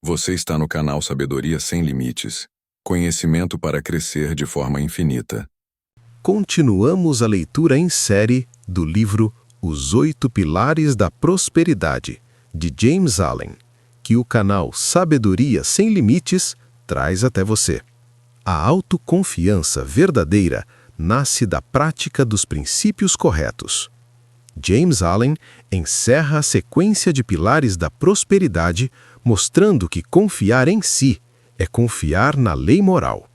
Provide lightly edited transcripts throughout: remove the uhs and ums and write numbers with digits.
Você está no canal Sabedoria Sem Limites. Conhecimento para crescer de forma infinita. Continuamos a leitura em série do livro Os 8 Pilares da Prosperidade, de James Allen, que o canal Sabedoria Sem Limites traz até você. A autoconfiança verdadeira nasce da prática dos princípios corretos. James Allen encerra a sequência de pilares da prosperidade, mostrando que confiar em si é confiar na lei moral.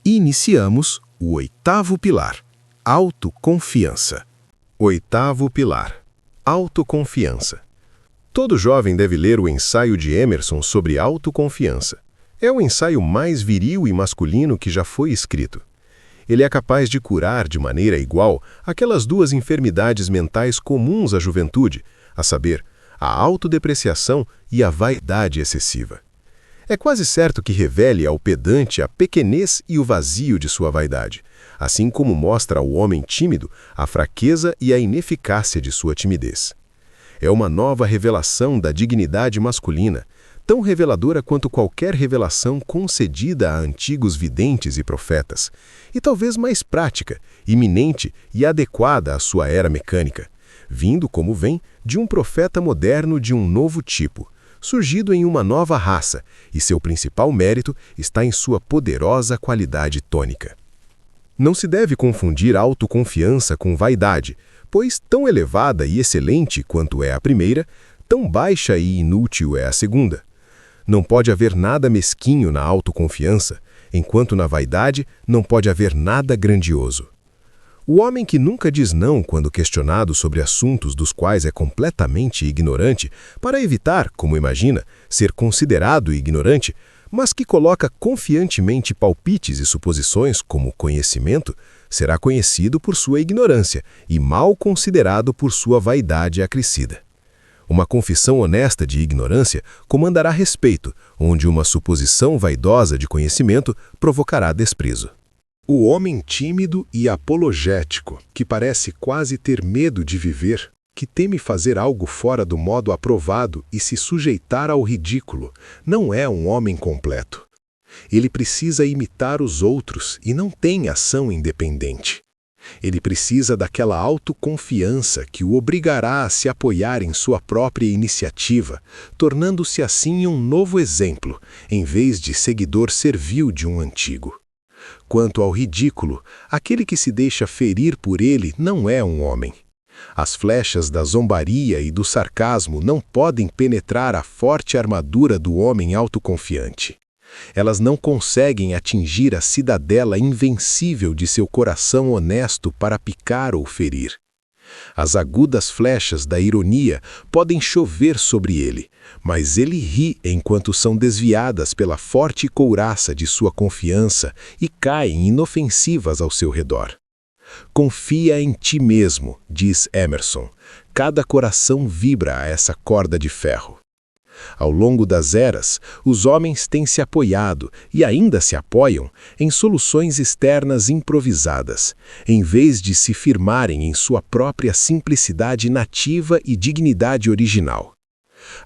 Iniciamos o 8º pilar, autoconfiança. 8º pilar, autoconfiança. Todo jovem deve ler o ensaio de Emerson sobre autoconfiança. É o ensaio mais viril e masculino que já foi escrito. Ele é capaz de curar de maneira igual aquelas duas enfermidades mentais comuns à juventude, a saber, a autodepreciação e a vaidade excessiva. É quase certo que revele ao pedante a pequenez e o vazio de sua vaidade, assim como mostra ao homem tímido a fraqueza e a ineficácia de sua timidez. É uma nova revelação da dignidade masculina, tão reveladora quanto qualquer revelação concedida a antigos videntes e profetas, e talvez mais prática, iminente e adequada à sua era mecânica, vindo como vem de um profeta moderno de um novo tipo, surgido em uma nova raça, e seu principal mérito está em sua poderosa qualidade tônica. Não se deve confundir autoconfiança com vaidade, pois tão elevada e excelente quanto é a primeira, tão baixa e inútil é a segunda. Não pode haver nada mesquinho na autoconfiança, enquanto na vaidade não pode haver nada grandioso. O homem que nunca diz não quando questionado sobre assuntos dos quais é completamente ignorante, para evitar, como imagina, ser considerado ignorante, mas que coloca confiantemente palpites e suposições como conhecimento, será conhecido por sua ignorância e mal considerado por sua vaidade acrescida. Uma confissão honesta de ignorância comandará respeito, onde uma suposição vaidosa de conhecimento provocará desprezo. O homem tímido e apologético, que parece quase ter medo de viver, que teme fazer algo fora do modo aprovado e se sujeitar ao ridículo, não é um homem completo. Ele precisa imitar os outros e não tem ação independente. Ele precisa daquela autoconfiança que o obrigará a se apoiar em sua própria iniciativa, tornando-se assim um novo exemplo, em vez de seguidor servil de um antigo. Quanto ao ridículo, aquele que se deixa ferir por ele não é um homem. As flechas da zombaria e do sarcasmo não podem penetrar a forte armadura do homem autoconfiante. Elas não conseguem atingir a cidadela invencível de seu coração honesto para picar ou ferir. As agudas flechas da ironia podem chover sobre ele, mas ele ri enquanto são desviadas pela forte couraça de sua confiança e caem inofensivas ao seu redor. Confia em ti mesmo, diz Emerson. Cada coração vibra a essa corda de ferro. Ao longo das eras, os homens têm se apoiado, e ainda se apoiam, em soluções externas improvisadas, em vez de se firmarem em sua própria simplicidade nativa e dignidade original.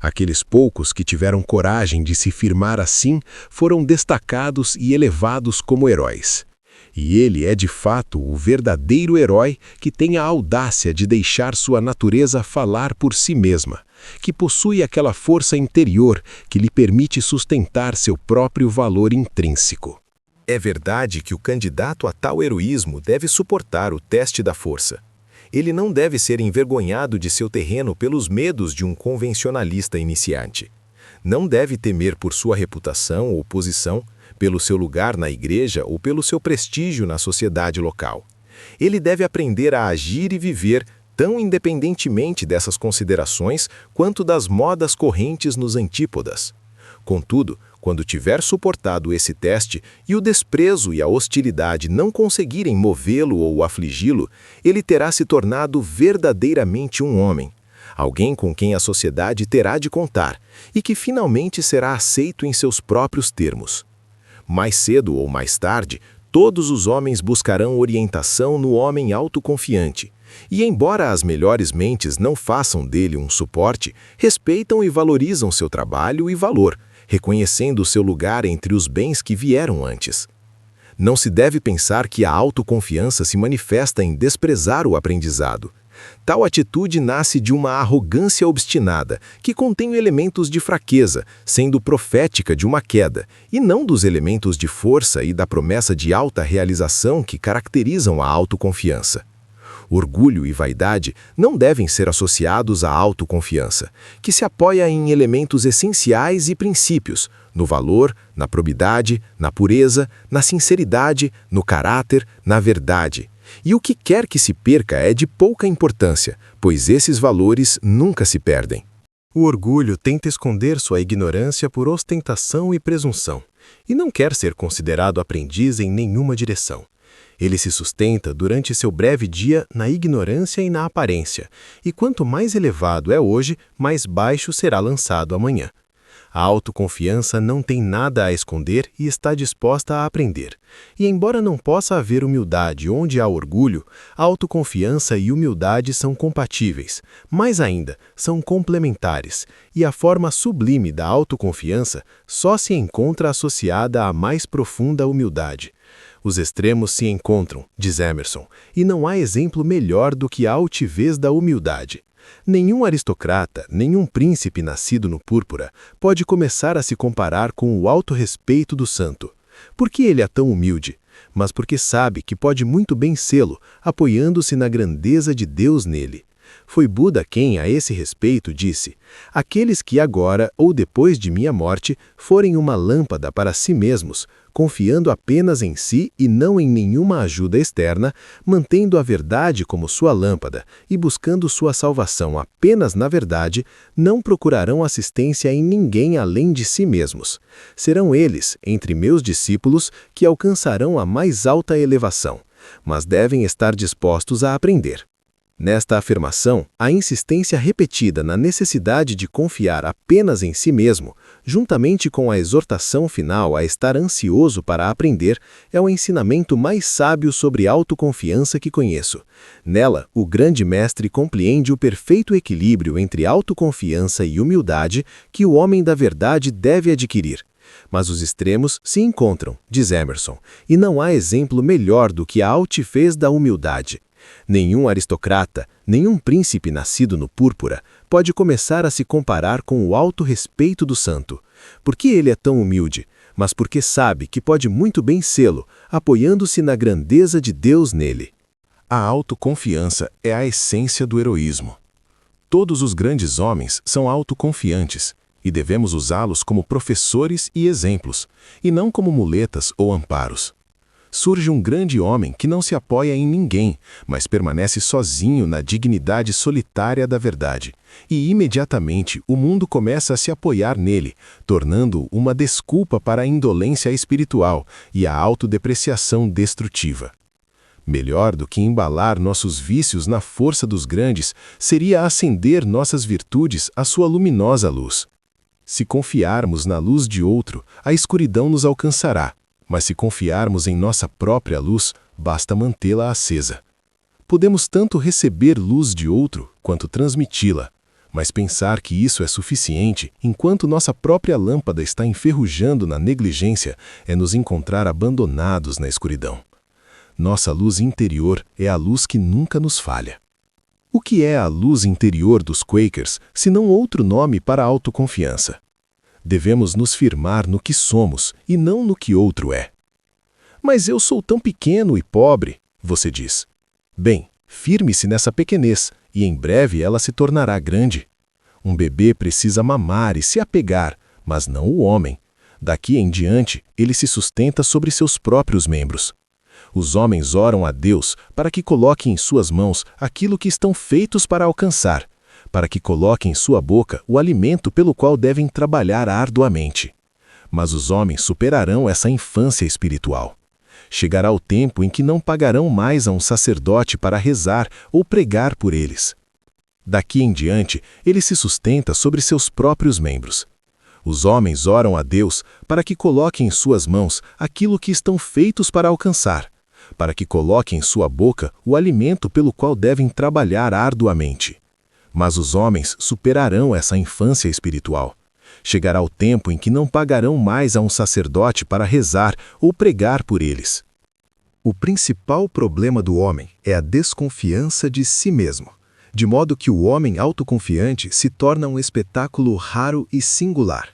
Aqueles poucos que tiveram coragem de se firmar assim foram destacados e elevados como heróis. E ele é de fato o verdadeiro herói que tem a audácia de deixar sua natureza falar por si mesma, que possui aquela força interior que lhe permite sustentar seu próprio valor intrínseco. É verdade que o candidato a tal heroísmo deve suportar o teste da força. Ele não deve ser envergonhado de seu terreno pelos medos de um convencionalista iniciante. Não deve temer por sua reputação ou posição, pelo seu lugar na igreja ou pelo seu prestígio na sociedade local. Ele deve aprender a agir e viver tão independentemente dessas considerações quanto das modas correntes nos antípodas. Contudo, quando tiver suportado esse teste e o desprezo e a hostilidade não conseguirem movê-lo ou afligi-lo, ele terá se tornado verdadeiramente um homem, alguém com quem a sociedade terá de contar e que finalmente será aceito em seus próprios termos. Mais cedo ou mais tarde, todos os homens buscarão orientação no homem autoconfiante, e embora as melhores mentes não façam dele um suporte, respeitam e valorizam seu trabalho e valor, reconhecendo o seu lugar entre os bens que vieram antes. Não se deve pensar que a autoconfiança se manifesta em desprezar o aprendizado. Tal atitude nasce de uma arrogância obstinada, que contém elementos de fraqueza, sendo profética de uma queda, e não dos elementos de força e da promessa de alta realização que caracterizam a autoconfiança. Orgulho e vaidade não devem ser associados à autoconfiança, que se apoia em elementos essenciais e princípios, no valor, na probidade, na pureza, na sinceridade, no caráter, na verdade. E o que quer que se perca é de pouca importância, pois esses valores nunca se perdem. O orgulho tenta esconder sua ignorância por ostentação e presunção, e não quer ser considerado aprendiz em nenhuma direção. Ele se sustenta durante seu breve dia na ignorância e na aparência, e quanto mais elevado é hoje, mais baixo será lançado amanhã. A autoconfiança não tem nada a esconder e está disposta a aprender. E embora não possa haver humildade onde há orgulho, a autoconfiança e humildade são compatíveis. Mais ainda, são complementares, e a forma sublime da autoconfiança só se encontra associada à mais profunda humildade. Os extremos se encontram, diz Emerson, e não há exemplo melhor do que a altivez da humildade. Nenhum aristocrata, nenhum príncipe nascido no púrpura pode começar a se comparar com o alto respeito do santo. Por que ele é tão humilde? Mas porque sabe que pode muito bem sê-lo, apoiando-se na grandeza de Deus nele. Foi Buda quem, a esse respeito, disse: aqueles que agora ou depois de minha morte forem uma lâmpada para si mesmos, confiando apenas em si e não em nenhuma ajuda externa, mantendo a verdade como sua lâmpada e buscando sua salvação apenas na verdade, não procurarão assistência em ninguém além de si mesmos. Serão eles, entre meus discípulos, que alcançarão a mais alta elevação, mas devem estar dispostos a aprender. Nesta afirmação, a insistência repetida na necessidade de confiar apenas em si mesmo, juntamente com a exortação final a estar ansioso para aprender, é o ensinamento mais sábio sobre autoconfiança que conheço. Nela, o grande mestre compreende o perfeito equilíbrio entre autoconfiança e humildade que o homem da verdade deve adquirir. Mas os extremos se encontram, diz Emerson, e não há exemplo melhor do que a altivez da humildade. Nenhum aristocrata, nenhum príncipe nascido no púrpura pode começar a se comparar com o alto respeito do santo. Por que ele é tão humilde? Mas porque sabe que pode muito bem sê-lo, apoiando-se na grandeza de Deus nele. A autoconfiança é a essência do heroísmo. Todos os grandes homens são autoconfiantes, e devemos usá-los como professores e exemplos, e não como muletas ou amparos. Surge um grande homem que não se apoia em ninguém, mas permanece sozinho na dignidade solitária da verdade. E imediatamente o mundo começa a se apoiar nele, tornando-o uma desculpa para a indolência espiritual e a autodepreciação destrutiva. Melhor do que embalar nossos vícios na força dos grandes, seria acender nossas virtudes à sua luminosa luz. Se confiarmos na luz de outro, a escuridão nos alcançará. Mas se confiarmos em nossa própria luz, basta mantê-la acesa. Podemos tanto receber luz de outro, quanto transmiti-la, mas pensar que isso é suficiente, enquanto nossa própria lâmpada está enferrujando na negligência, é nos encontrar abandonados na escuridão. Nossa luz interior é a luz que nunca nos falha. O que é a luz interior dos Quakers, senão outro nome para a autoconfiança? Devemos nos firmar no que somos e não no que outro é. Mas eu sou tão pequeno e pobre, você diz. Bem, firme-se nessa pequenez e em breve ela se tornará grande. Um bebê precisa mamar e se apegar, mas não o homem. Daqui em diante, ele se sustenta sobre seus próprios membros. Os homens oram a Deus para que coloque em suas mãos aquilo que estão feitos para alcançar, para que coloque em sua boca o alimento pelo qual devem trabalhar arduamente. Mas os homens superarão essa infância espiritual. Chegará o tempo em que não pagarão mais a um sacerdote para rezar ou pregar por eles. Daqui em diante, ele se sustenta sobre seus próprios membros. Os homens oram a Deus para que coloque em suas mãos aquilo que estão feitos para alcançar, para que coloque em sua boca o alimento pelo qual devem trabalhar arduamente. Mas os homens superarão essa infância espiritual. Chegará o tempo em que não pagarão mais a um sacerdote para rezar ou pregar por eles. O principal problema do homem é a desconfiança de si mesmo, de modo que o homem autoconfiante se torna um espetáculo raro e singular.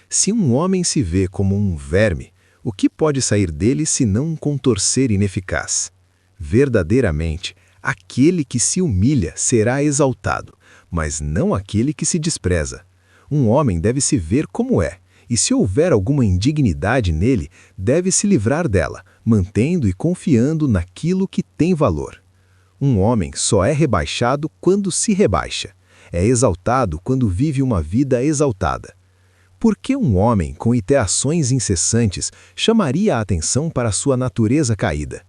Se um homem se vê como um verme, o que pode sair dele senão um contorcer ineficaz? Verdadeiramente, aquele que se humilha será exaltado, mas não aquele que se despreza. Um homem deve se ver como é, e se houver alguma indignidade nele, deve se livrar dela, mantendo e confiando naquilo que tem valor. Um homem só é rebaixado quando se rebaixa. É exaltado quando vive uma vida exaltada. Por que um homem com ideações incessantes chamaria a atenção para sua natureza caída?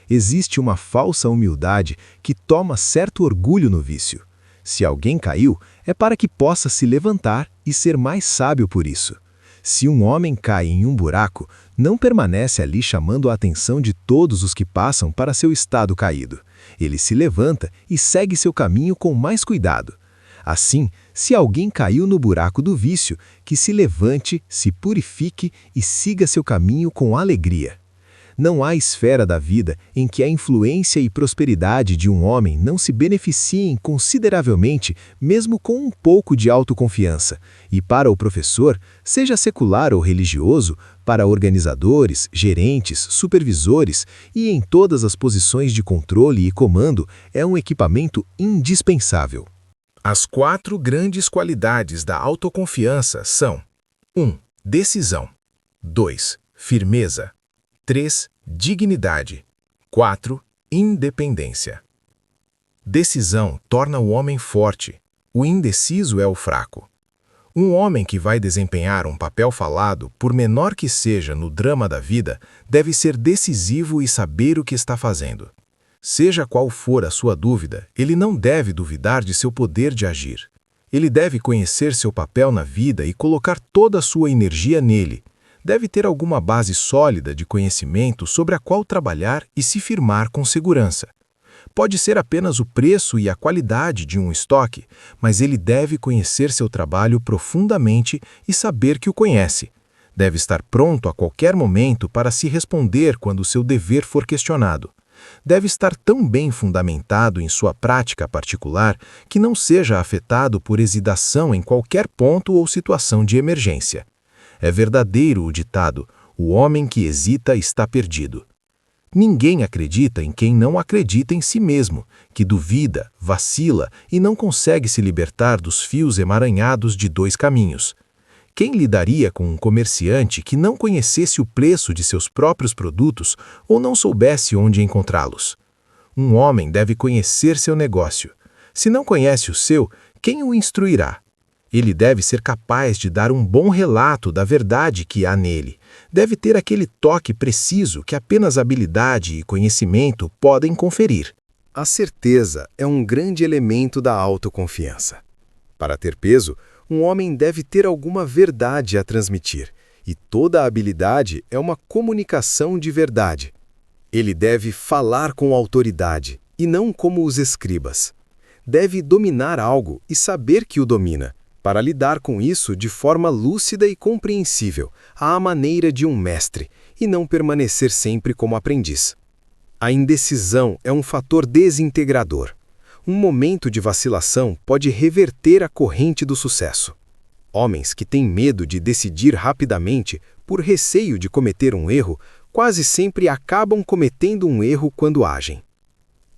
Existe uma falsa humildade que toma certo orgulho no vício. Se alguém caiu, é para que possa se levantar e ser mais sábio por isso. Se um homem cai em um buraco, não permanece ali chamando a atenção de todos os que passam para seu estado caído. Ele se levanta e segue seu caminho com mais cuidado. Assim, se alguém caiu no buraco do vício, que se levante, se purifique e siga seu caminho com alegria. Não há esfera da vida em que a influência e prosperidade de um homem não se beneficiem consideravelmente, mesmo com um pouco de autoconfiança. E para o professor, seja secular ou religioso, para organizadores, gerentes, supervisores e em todas as posições de controle e comando, é um equipamento indispensável. As 4 grandes qualidades da autoconfiança são: 1. Decisão. 2. Firmeza. 3. Dignidade. 4. Independência. Decisão torna o homem forte. O indeciso é o fraco. Um homem que vai desempenhar um papel falado, por menor que seja no drama da vida, deve ser decisivo e saber o que está fazendo. Seja qual for a sua dúvida, ele não deve duvidar de seu poder de agir. Ele deve conhecer seu papel na vida e colocar toda a sua energia nele. Deve ter alguma base sólida de conhecimento sobre a qual trabalhar e se firmar com segurança. Pode ser apenas o preço e a qualidade de um estoque, mas ele deve conhecer seu trabalho profundamente e saber que o conhece. Deve estar pronto a qualquer momento para se responder quando seu dever for questionado. Deve estar tão bem fundamentado em sua prática particular que não seja afetado por hesitação em qualquer ponto ou situação de emergência. É verdadeiro o ditado: o homem que hesita está perdido. Ninguém acredita em quem não acredita em si mesmo, que duvida, vacila e não consegue se libertar dos fios emaranhados de 2 caminhos. Quem lidaria com um comerciante que não conhecesse o preço de seus próprios produtos ou não soubesse onde encontrá-los? Um homem deve conhecer seu negócio. Se não conhece o seu, quem o instruirá? Ele deve ser capaz de dar um bom relato da verdade que há nele. Deve ter aquele toque preciso que apenas habilidade e conhecimento podem conferir. A certeza é um grande elemento da autoconfiança. Para ter peso, um homem deve ter alguma verdade a transmitir, e toda habilidade é uma comunicação de verdade. Ele deve falar com autoridade, e não como os escribas. Deve dominar algo e saber que o domina, para lidar com isso de forma lúcida e compreensível, à maneira de um mestre, e não permanecer sempre como aprendiz. A indecisão é um fator desintegrador. Um momento de vacilação pode reverter a corrente do sucesso. Homens que têm medo de decidir rapidamente, por receio de cometer um erro, quase sempre acabam cometendo um erro quando agem.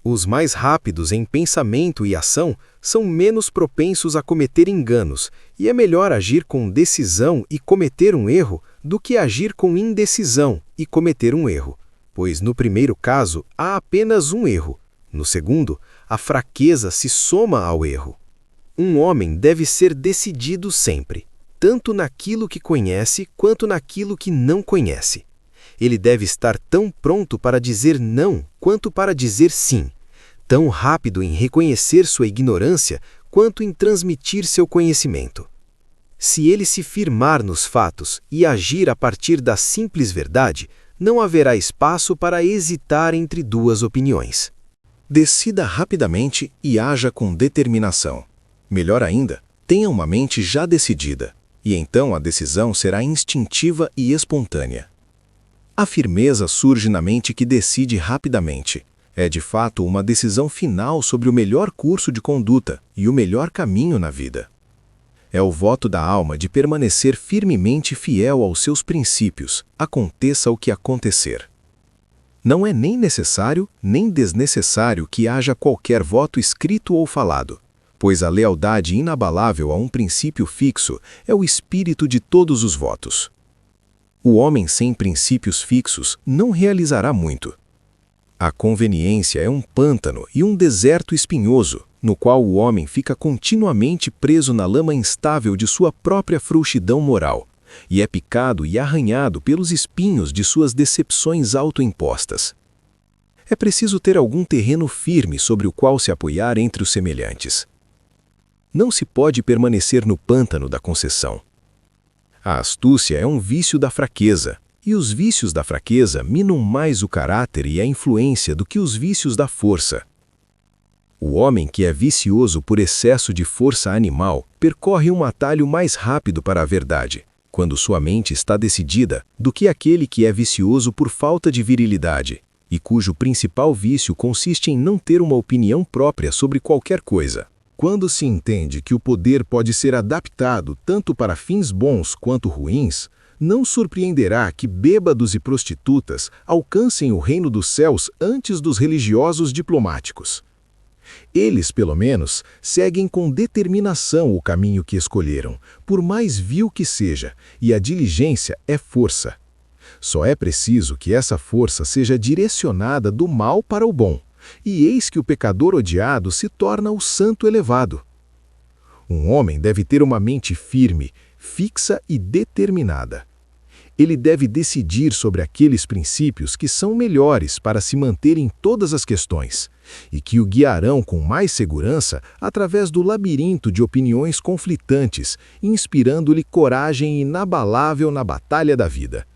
Os mais rápidos em pensamento e ação são menos propensos a cometer enganos, e é melhor agir com decisão e cometer um erro do que agir com indecisão e cometer um erro, pois no primeiro caso há apenas um erro, no segundo, a fraqueza se soma ao erro. Um homem deve ser decidido sempre, tanto naquilo que conhece quanto naquilo que não conhece. Ele deve estar tão pronto para dizer não quanto para dizer sim, tão rápido em reconhecer sua ignorância quanto em transmitir seu conhecimento. Se ele se firmar nos fatos e agir a partir da simples verdade, não haverá espaço para hesitar entre 2 opiniões. Decida rapidamente e haja com determinação. Melhor ainda, tenha uma mente já decidida. e então a decisão será instintiva e espontânea. A firmeza surge na mente que decide rapidamente. É de fato uma decisão final sobre o melhor curso de conduta e o melhor caminho na vida. É o voto da alma de permanecer firmemente fiel aos seus princípios, aconteça o que acontecer. Não é nem necessário nem desnecessário que haja qualquer voto escrito ou falado, pois a lealdade inabalável a um princípio fixo é o espírito de todos os votos. O homem sem princípios fixos não realizará muito. A conveniência é um pântano e um deserto espinhoso, no qual o homem fica continuamente preso na lama instável de sua própria frouxidão moral, e é picado e arranhado pelos espinhos de suas decepções autoimpostas. É preciso ter algum terreno firme sobre o qual se apoiar entre os semelhantes. Não se pode permanecer no pântano da concessão. A astúcia é um vício da fraqueza, e os vícios da fraqueza minam mais o caráter e a influência do que os vícios da força. O homem que é vicioso por excesso de força animal percorre um atalho mais rápido para a verdade, quando sua mente está decidida, do que aquele que é vicioso por falta de virilidade, e cujo principal vício consiste em não ter uma opinião própria sobre qualquer coisa. Quando se entende que o poder pode ser adaptado tanto para fins bons quanto ruins, não surpreenderá que bêbados e prostitutas alcancem o reino dos céus antes dos religiosos diplomáticos. Eles, pelo menos, seguem com determinação o caminho que escolheram, por mais vil que seja, e a diligência é força. Só é preciso que essa força seja direcionada do mal para o bom, e eis que o pecador odiado se torna o santo elevado. Um homem deve ter uma mente firme, fixa e determinada. Ele deve decidir sobre aqueles princípios que são melhores para se manter em todas as questões, e que o guiarão com mais segurança através do labirinto de opiniões conflitantes, inspirando-lhe coragem inabalável na batalha da vida.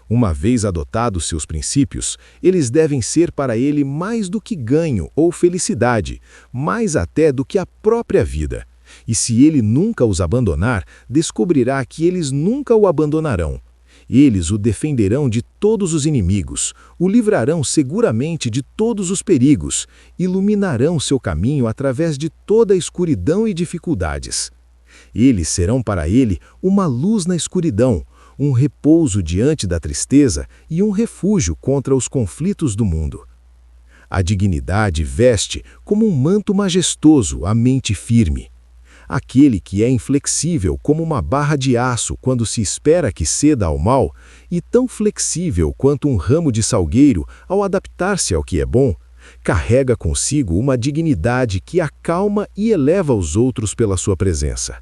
Uma vez adotados seus princípios, eles devem ser para ele mais do que ganho ou felicidade, mais até do que a própria vida. E se ele nunca os abandonar, descobrirá que eles nunca o abandonarão. Eles o defenderão de todos os inimigos, o livrarão seguramente de todos os perigos, iluminarão seu caminho através de toda a escuridão e dificuldades. Eles serão para ele uma luz na escuridão, um repouso diante da tristeza e um refúgio contra os conflitos do mundo. A dignidade veste como um manto majestoso a mente firme. Aquele que é inflexível como uma barra de aço quando se espera que ceda ao mal, e tão flexível quanto um ramo de salgueiro ao adaptar-se ao que é bom, carrega consigo uma dignidade que acalma e eleva os outros pela sua presença.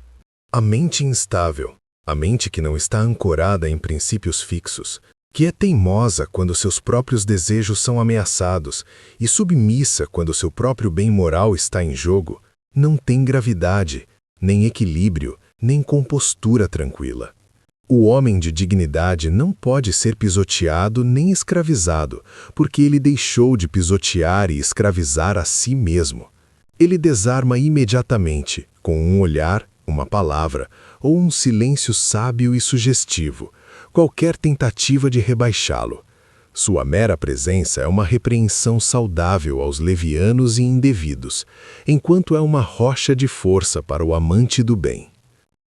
A mente instável, a mente que não está ancorada em princípios fixos, que é teimosa quando seus próprios desejos são ameaçados e submissa quando seu próprio bem moral está em jogo, não tem gravidade, nem equilíbrio, nem compostura tranquila. O homem de dignidade não pode ser pisoteado nem escravizado, porque ele deixou de pisotear e escravizar a si mesmo. Ele desarma imediatamente, com um olhar, uma palavra, ou um silêncio sábio e sugestivo, qualquer tentativa de rebaixá-lo. Sua mera presença é uma repreensão saudável aos levianos e indevidos, enquanto é uma rocha de força para o amante do bem.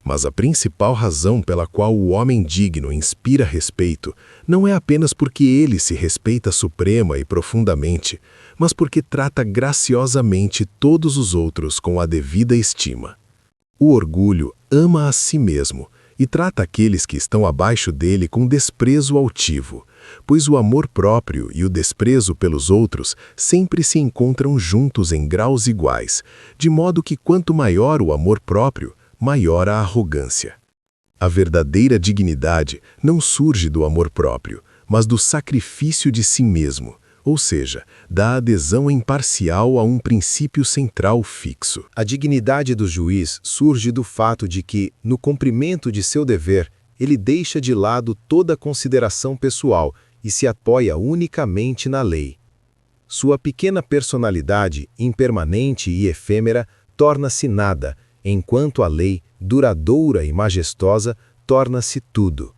Mas a principal razão pela qual o homem digno inspira respeito não é apenas porque ele se respeita suprema e profundamente, mas porque trata graciosamente todos os outros com a devida estima. O orgulho ama a si mesmo e trata aqueles que estão abaixo dele com desprezo altivo, pois o amor próprio e o desprezo pelos outros sempre se encontram juntos em graus iguais, de modo que quanto maior o amor próprio, maior a arrogância. A verdadeira dignidade não surge do amor próprio, mas do sacrifício de si mesmo, ou seja, da adesão imparcial a um princípio central fixo. A dignidade do juiz surge do fato de que, no cumprimento de seu dever, ele deixa de lado toda consideração pessoal e se apoia unicamente na lei. Sua pequena personalidade, impermanente e efêmera, torna-se nada, enquanto a lei, duradoura e majestosa, torna-se tudo.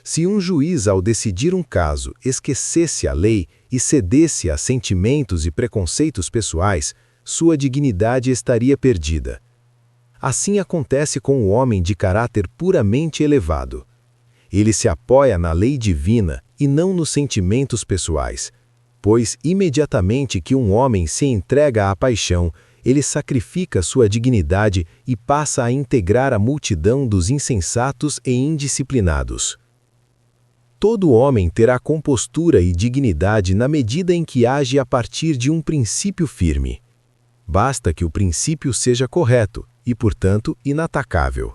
Se um juiz, ao decidir um caso, esquecesse a lei e cedesse a sentimentos e preconceitos pessoais, sua dignidade estaria perdida. Assim acontece com o homem de caráter puramente elevado. Ele se apoia na lei divina e não nos sentimentos pessoais, pois imediatamente que um homem se entrega à paixão, ele sacrifica sua dignidade e passa a integrar a multidão dos insensatos e indisciplinados. Todo homem terá compostura e dignidade na medida em que age a partir de um princípio firme. Basta que o princípio seja correto e, portanto, inatacável.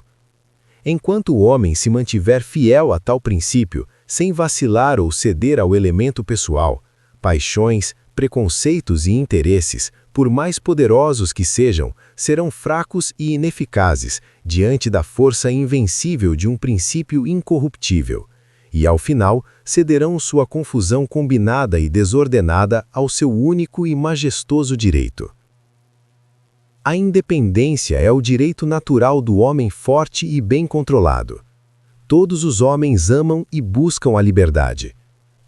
Enquanto o homem se mantiver fiel a tal princípio, sem vacilar ou ceder ao elemento pessoal, paixões, preconceitos e interesses, por mais poderosos que sejam, serão fracos e ineficazes diante da força invencível de um princípio incorruptível, e ao final cederão sua confusão combinada e desordenada ao seu único e majestoso direito. A independência é o direito natural do homem forte e bem controlado. Todos os homens amam e buscam a liberdade.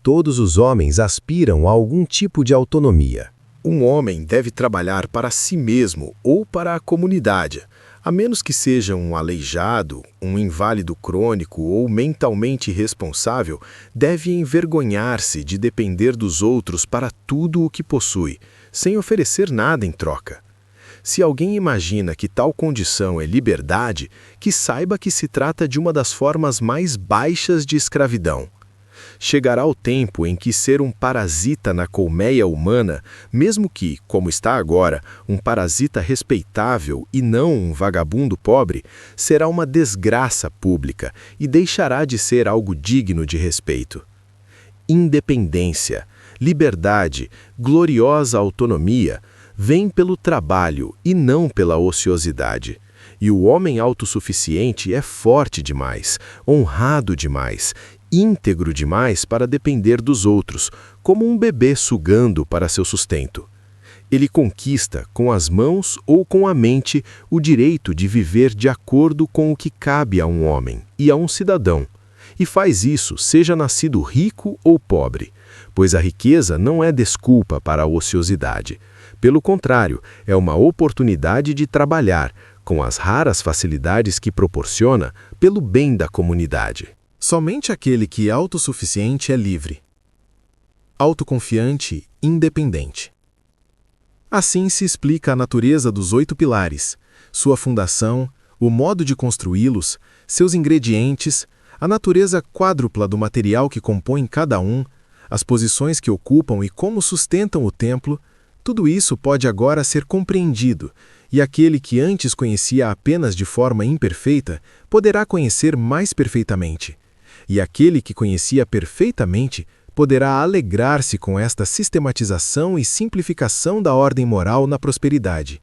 Todos os homens aspiram a algum tipo de autonomia. Um homem deve trabalhar para si mesmo ou para a comunidade, a menos que seja um aleijado, um inválido crônico ou mentalmente irresponsável, deve envergonhar-se de depender dos outros para tudo o que possui, sem oferecer nada em troca. Se alguém imagina que tal condição é liberdade, que saiba que se trata de uma das formas mais baixas de escravidão. Chegará o tempo em que ser um parasita na colmeia humana, mesmo que, como está agora, um parasita respeitável e não um vagabundo pobre, será uma desgraça pública e deixará de ser algo digno de respeito. Independência, liberdade, gloriosa autonomia, vem pelo trabalho e não pela ociosidade. E o homem autossuficiente é forte demais, honrado demais, íntegro demais para depender dos outros, como um bebê sugando para seu sustento. Ele conquista, com as mãos ou com a mente, o direito de viver de acordo com o que cabe a um homem e a um cidadão. E faz isso, seja nascido rico ou pobre, pois a riqueza não é desculpa para a ociosidade. Pelo contrário, é uma oportunidade de trabalhar, com as raras facilidades que proporciona, pelo bem da comunidade. Somente aquele que é autossuficiente é livre. Autoconfiante, independente. Assim se explica a natureza dos 8 pilares, sua fundação, o modo de construí-los, seus ingredientes, a natureza quádrupla do material que compõe cada um, as posições que ocupam e como sustentam o templo. Tudo isso pode agora ser compreendido, e aquele que antes conhecia apenas de forma imperfeita, poderá conhecer mais perfeitamente. E aquele que conhecia perfeitamente, poderá alegrar-se com esta sistematização e simplificação da ordem moral na prosperidade.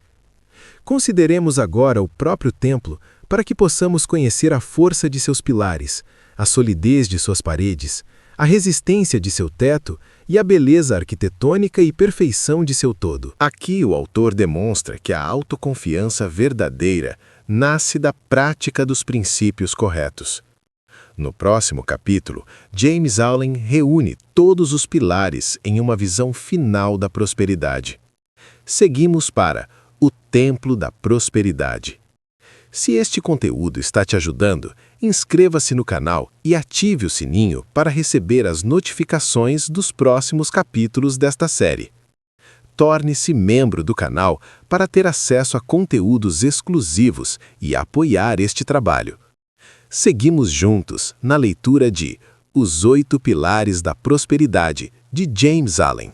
Consideremos agora o próprio templo para que possamos conhecer a força de seus pilares, a solidez de suas paredes, a resistência de seu teto e a beleza arquitetônica e perfeição de seu todo. Aqui o autor demonstra que a autoconfiança verdadeira nasce da prática dos princípios corretos. No próximo capítulo, James Allen reúne todos os pilares em uma visão final da prosperidade. Seguimos para o Templo da Prosperidade. Se este conteúdo está te ajudando, inscreva-se no canal e ative o sininho para receber as notificações dos próximos capítulos desta série. Torne-se membro do canal para ter acesso a conteúdos exclusivos e apoiar este trabalho. Seguimos juntos na leitura de Os 8 Pilares da Prosperidade, de James Allen.